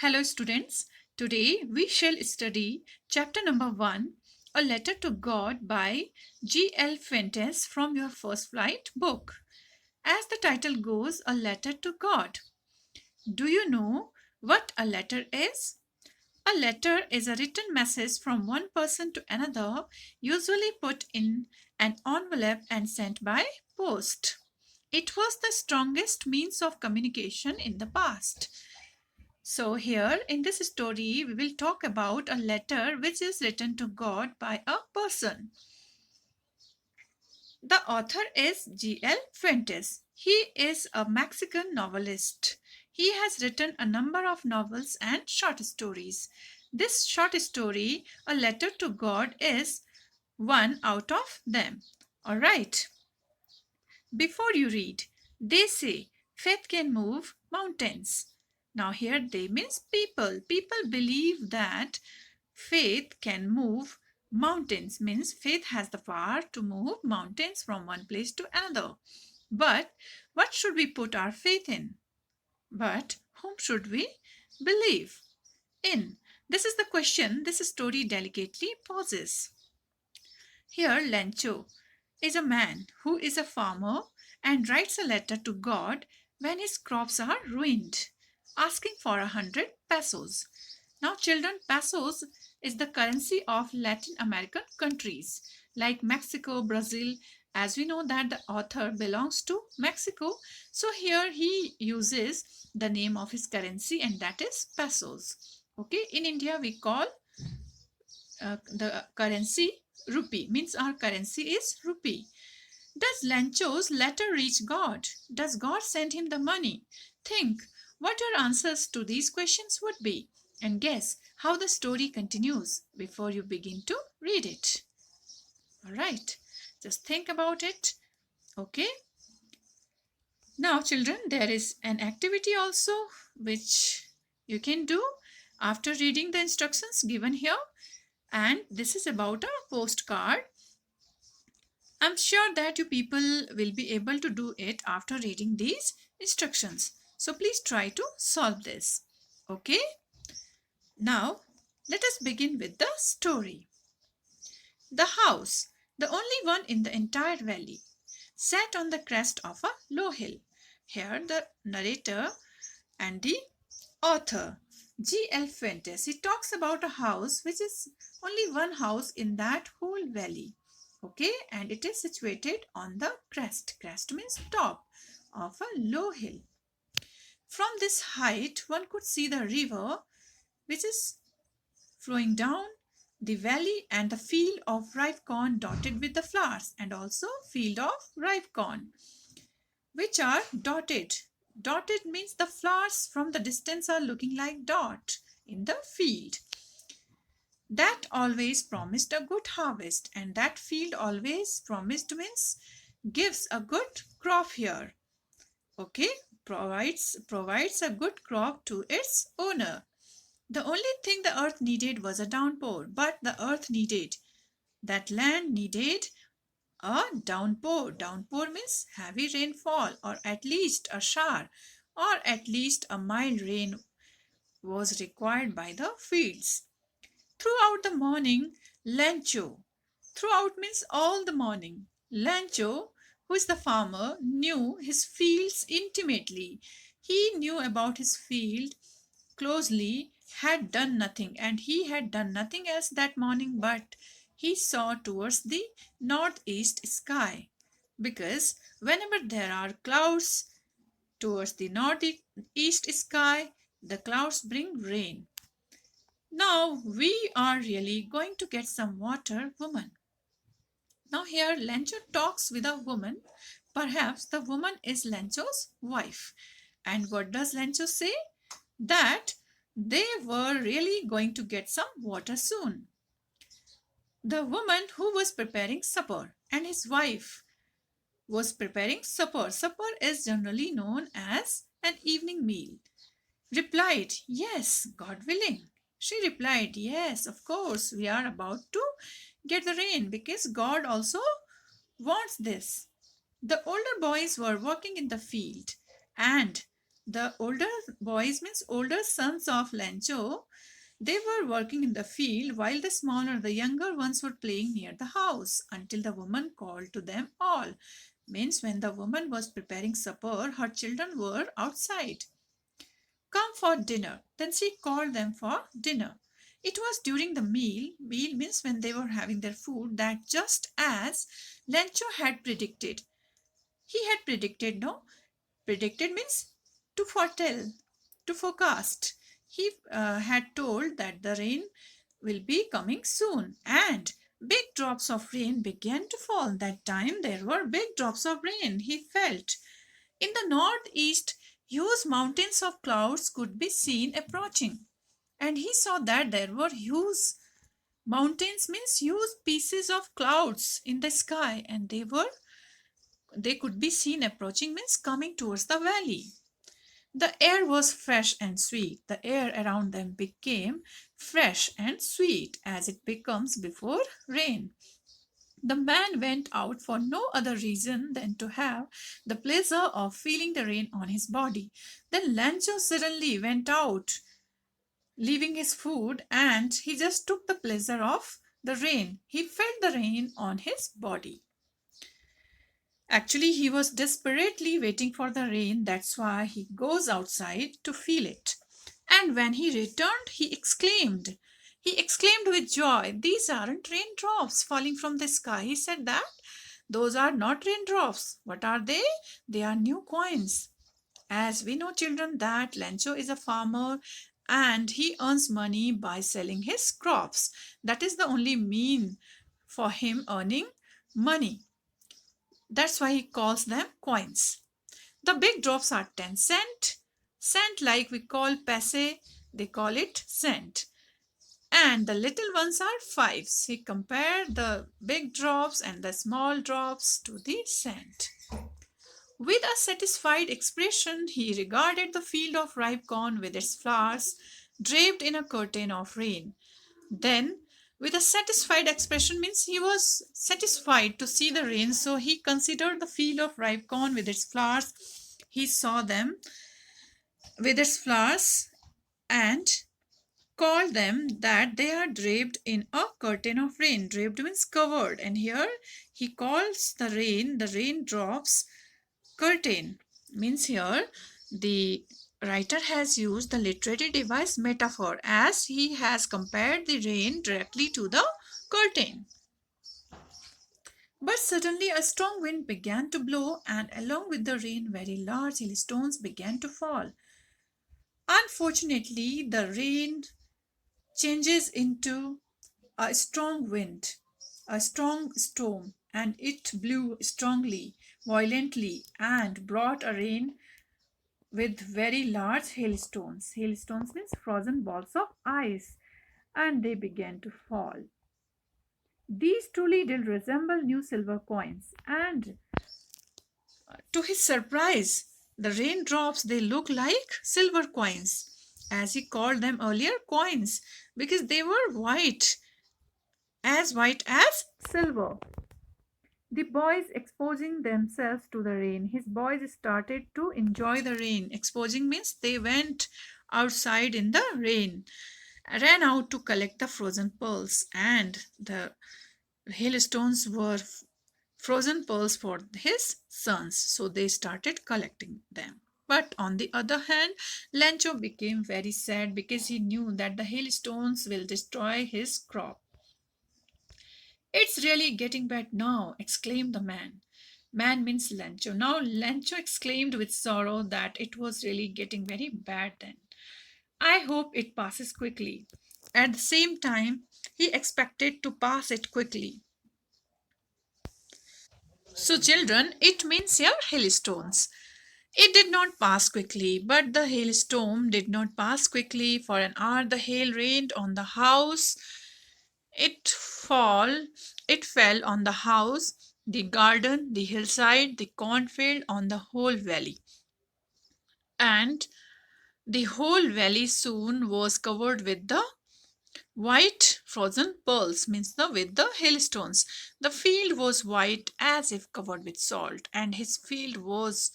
Hello, students. Today we shall study chapter number 1, A Letter to God by G.L. Fuentes from your First Flight book. As the title goes, A Letter to God. Do you know what a letter is? A letter is a written message from one person to another, usually put in an envelope and sent by post. It was the strongest means of communication in the past. So, here in this story, we will talk about a letter which is written to God by a person. The author is G.L. Fuentes. He is a Mexican novelist. He has written a number of novels and short stories. This short story, A Letter to God, is one out of them. All right. Before you read, they say faith can move mountains. Now, here they means people. People believe that faith can move mountains, means faith has the power to move mountains from one place to another. But what should we put our faith in? But whom should we believe in? This is the question this story delicately poses. Here, Lencho is a man who is a farmer and writes a letter to God when his crops are ruined, asking for 100 pesos. Now, children, pesos is the currency of Latin American countries like Mexico, Brazil. As we know that the author belongs to Mexico, so here he uses the name of his currency and that is pesos. Okay, in India we call the currency rupee, means our currency is rupee. Does Lancho's letter reach God? Does God send him the money? Think what your answers to these questions would be and guess how the story continues before you begin to read it. Alright, just think about it. Okay, now children, there is an activity also which you can do after reading the instructions given here, and this is about a postcard. I'm sure that you people will be able to do it after reading these instructions. So please try to solve this. Okay? Now, let us begin with the story. The house, the only one in the entire valley, sat on the crest of a low hill. Here the narrator and the author, G.L. Fuentes, he talks about a house which is only one house in that whole valley. Okay, and it is situated on the crest. Crest means top of a low hill. From this height, one could see the river which is flowing down the valley and the field of ripe corn dotted with the flowers, and also field of ripe corn which are dotted. Dotted means the flowers from the distance are looking like dot in the field. That always promised a good harvest, and that field always promised means gives a good crop here. Okay, provides a good crop to its owner. The only thing the earth needed was a downpour, but the earth needed, that land needed a downpour. Downpour means heavy rainfall, or at least a shower, or at least a mild rain was required by the fields. Throughout the morning, Lancho, throughout means all the morning, Lancho, who is the farmer, knew his fields intimately. He knew about his field closely, had done nothing, and he had done nothing else that morning but he saw towards the northeast sky. Because whenever there are clouds towards the northeast sky, the clouds bring rain. Now we are really going to get some water, woman. Now here Lencho talks with a woman. Perhaps the woman is Lencho's wife. And what does Lencho say? That they were really going to get some water soon. The woman who was preparing supper and his wife was preparing supper. Supper is generally known as an evening meal. Replied, yes, God willing. She replied, yes, of course, we are about to get the rain because God also wants this. The older boys were working in the field and The older boys means older sons of Lancho. They were working in the field while the younger ones were playing near the house until the woman called to them all. Means when the woman was preparing supper, her children were outside. Come for dinner. Then she called them for dinner. It was during the meal means when they were having their food, that just as Lancho had predicted. He had predicted, no? Predicted means to foretell, to forecast. He had told that the rain will be coming soon, and big drops of rain began to fall. That time there were big drops of rain, he felt. In the northeast, huge mountains of clouds could be seen approaching, and he saw that there were huge mountains means huge pieces of clouds in the sky, and they could be seen approaching means coming towards the valley. The air was fresh and sweet. The air around them became fresh and sweet as it becomes before rain. The man went out for no other reason than to have the pleasure of feeling the rain on his body. Then Lancho suddenly went out, leaving his food, and he just took the pleasure of the rain. He felt the rain on his body. Actually, he was desperately waiting for the rain. That's why he goes outside to feel it. And when he returned, he exclaimed. He exclaimed with joy, "These aren't raindrops falling from the sky." He said that those are not raindrops. What are they? They are new coins. As we know, children, that Lancho is a farmer and he earns money by selling his crops. That is the only mean for him earning money. That's why he calls them coins. The big drops are 10 cent. Cent like we call paise, they call it cent. And the little ones are fives. He compared the big drops and the small drops to the cent. With a satisfied expression, he regarded the field of ripe corn with its flowers draped in a curtain of rain. Then, with a satisfied expression means he was satisfied to see the rain, so he considered the field of ripe corn with its flowers. He saw them with its flowers and called them that they are draped in a curtain of rain. Draped means covered, and here he calls the raindrops curtain. Means here the writer has used the literary device metaphor as he has compared the rain directly to the curtain. But suddenly a strong wind began to blow, and along with the rain, very large hailstones began to fall. Unfortunately, the rain changes into a strong wind, a strong storm, and it blew strongly, violently, and brought a rain with very large hailstones. Hailstones means frozen balls of ice, and they began to fall. These truly did resemble new silver coins, and to his surprise, the raindrops they look like silver coins, as he called them earlier coins, because they were white as silver. The boys exposing themselves to the rain. His boys started to enjoy the rain. Exposing means they went outside in the rain, ran out to collect the frozen pearls, and the hailstones were frozen pearls for his sons, so they started collecting them. But on the other hand, Lancho became very sad because he knew that the hailstones will destroy his crop. "It's really getting bad now," exclaimed the man. Man means Lancho. Now Lancho exclaimed with sorrow that it was really getting very bad then. "I hope it passes quickly." At the same time, he expected to pass it quickly. So, children, it means here hailstones. It did not pass quickly, but the hailstorm did not pass quickly. For an hour, the hail rained on the house. It fall, it fell on the house, the garden, the hillside, the cornfield, on the whole valley. And the whole valley soon was covered with the white frozen pearls, means the with the hailstones. The field was white as if covered with salt, and his field was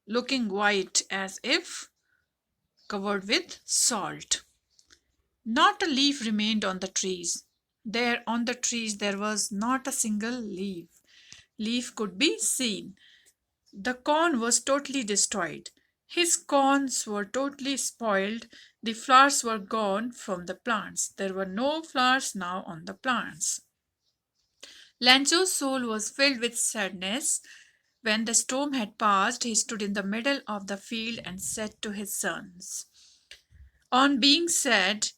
looking white as if covered with salt. Not a leaf remained on the trees. There on the trees there was not a single leaf could be seen. The corn was totally destroyed. His corns were totally spoiled. The flowers were gone from the plants. There were no flowers now on the plants. Lanzo's soul was filled with sadness. When the storm had passed, he stood in the middle of the field and said to his sons. On being sad,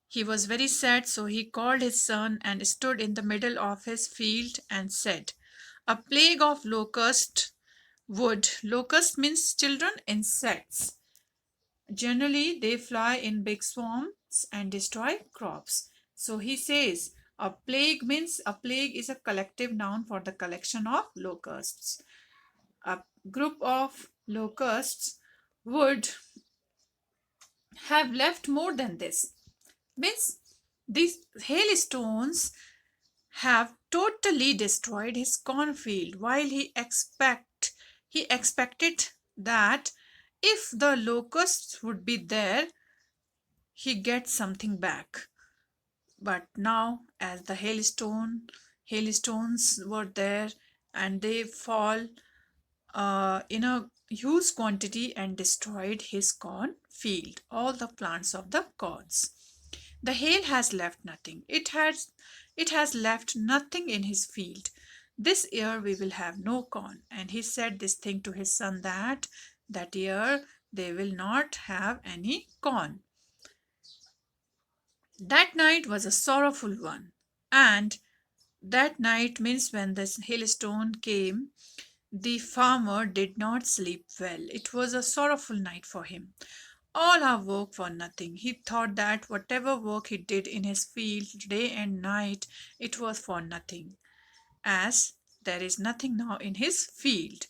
he was very sad, so he called his son and stood in the middle of his field and said, a plague of locusts would. Locust means children, insects. Generally, they fly in big swarms and destroy crops. So he says, a plague means a plague is a collective noun for the collection of locusts. A group of locusts would have left more than this. Means these hailstones have totally destroyed his cornfield while he expected that if the locusts would be there he gets something back. But now as the hailstones were there and they fall in a huge quantity and destroyed his corn field, all the plants of the corns. The hail has left nothing. It has left nothing in his field. This year we will have no corn. And he said this thing to his son that year they will not have any corn. That night was a sorrowful one. And that night means when the hailstone came, the farmer did not sleep well. It was a sorrowful night for him. All our work for nothing. He thought that whatever work he did in his field day and night, it was for nothing, as there is nothing now in his field.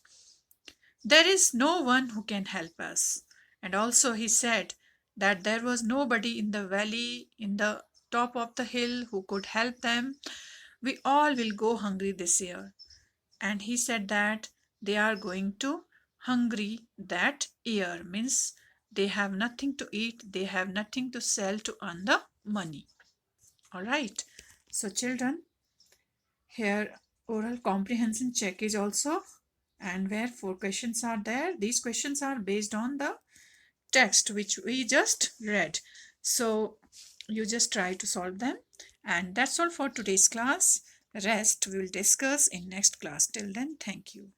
There is no one who can help us. And also he said that there was nobody in the valley, in the top of the hill, who could help them. We all will go hungry this year. And he said that they are going to hungry that year, means they have nothing to eat, they have nothing to sell to earn the money. All right. So children, here oral comprehension check is also, and where 4 questions are there. These questions are based on the text which we just read. So you just try to solve them. And that's all for today's class. Rest we will discuss in next class. Till then, thank you.